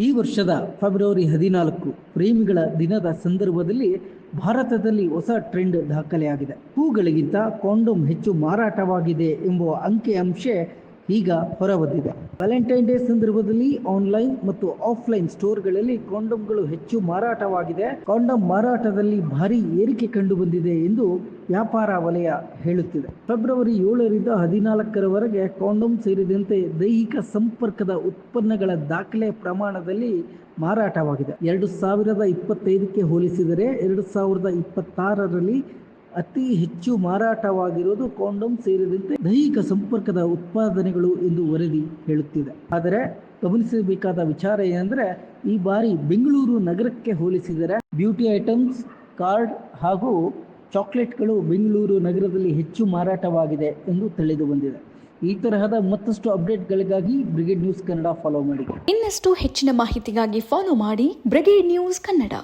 ಈ ವರ್ಷದ ಫೆಬ್ರವರಿ 14 ಪ್ರೇಮಿಗಳ ದಿನದ ಸಂದರ್ಭದಲ್ಲಿ ಭಾರತದಲ್ಲಿ ಹೊಸ ಟ್ರೆಂಡ್ ದಾಖಲೆಯಾಗಿದೆ. ಹೂಗಳಿಗಿಂತ ಕಾಂಡೋಮ್ ಹೆಚ್ಚು ಮಾರಾಟವಾಗಿದೆ ಎಂಬ ಅಂಕಿಅಂಶ ಈಗ ಹೊರಬಂದಿದೆ. ವ್ಯಾಲೆಂಟೈನ್ ಡೇ ಸಂದರ್ಭದಲ್ಲಿ ಆನ್ಲೈನ್ ಮತ್ತು ಆಫ್ಲೈನ್ ಸ್ಟೋರ್ಗಳಲ್ಲಿ ಕಾಂಡೋಮ್ಗಳು ಹೆಚ್ಚು ಮಾರಾಟವಾಗಿದೆ. ಕಾಂಡೋಮ್ ಮಾರಾಟದಲ್ಲಿ ಭಾರಿ ಏರಿಕೆ ಕಂಡು ಬಂದಿದೆ ಎಂದು ವ್ಯಾಪಾರ ವಲಯ ಹೇಳುತ್ತಿದೆ. ಫೆಬ್ರವರಿ 7ರಿಂದ 14ರವರೆಗೆ ಕಾಂಡೋಮ್ ಸೇರಿದಂತೆ ದೈಹಿಕ ಸಂಪರ್ಕದ ಉತ್ಪನ್ನಗಳ ದಾಖಲೆ ಪ್ರಮಾಣದಲ್ಲಿ ಮಾರಾಟವಾಗಿದೆ. 2025ಕ್ಕೆ ಹೋಲಿಸಿದರೆ 2026ರಲ್ಲಿ ಅತಿ ಹೆಚ್ಚು ಮಾರಾಟವಾಗಿರುವುದು ಕಾಂಡೋಮ್ ಸೇರಿದಂತೆ ದೈಹಿಕ ಸಂಪರ್ಕದ ಉತ್ಪಾದನೆಗಳು ಎಂದು ವರದಿ ಹೇಳುತ್ತಿದೆ. ಆದರೆ ಗಮನಿಸಬೇಕಾದ ವಿಚಾರ ಏನೆಂದರೆ, ಈ ಬಾರಿ ಬೆಂಗಳೂರು ನಗರಕ್ಕೆ ಹೋಲಿಸಿದರೆ ಬ್ಯೂಟಿ ಐಟಮ್ಸ್, ಕಾರ್ಡ್ ಹಾಗೂ ಚಾಕ್ಲೇಟ್ಗಳು ಬೆಂಗಳೂರು ನಗರದಲ್ಲಿ ಹೆಚ್ಚು ಮಾರಾಟವಾಗಿದೆ ಎಂದು ತಿಳಿದು ಬಂದಿದೆ. ಈ ತರಹದ ಮತ್ತಷ್ಟು ಅಪ್ಡೇಟ್ಗಳಿಗಾಗಿ ಬ್ರಿಗೇಡ್ ನ್ಯೂಸ್ ಕನ್ನಡ ಫಾಲೋ ಮಾಡಿ. ಇನ್ನಷ್ಟು ಹೆಚ್ಚಿನ ಮಾಹಿತಿಗಾಗಿ ಫಾಲೋ ಮಾಡಿ ಬ್ರಿಗೇಡ್ ನ್ಯೂಸ್ ಕನ್ನಡ.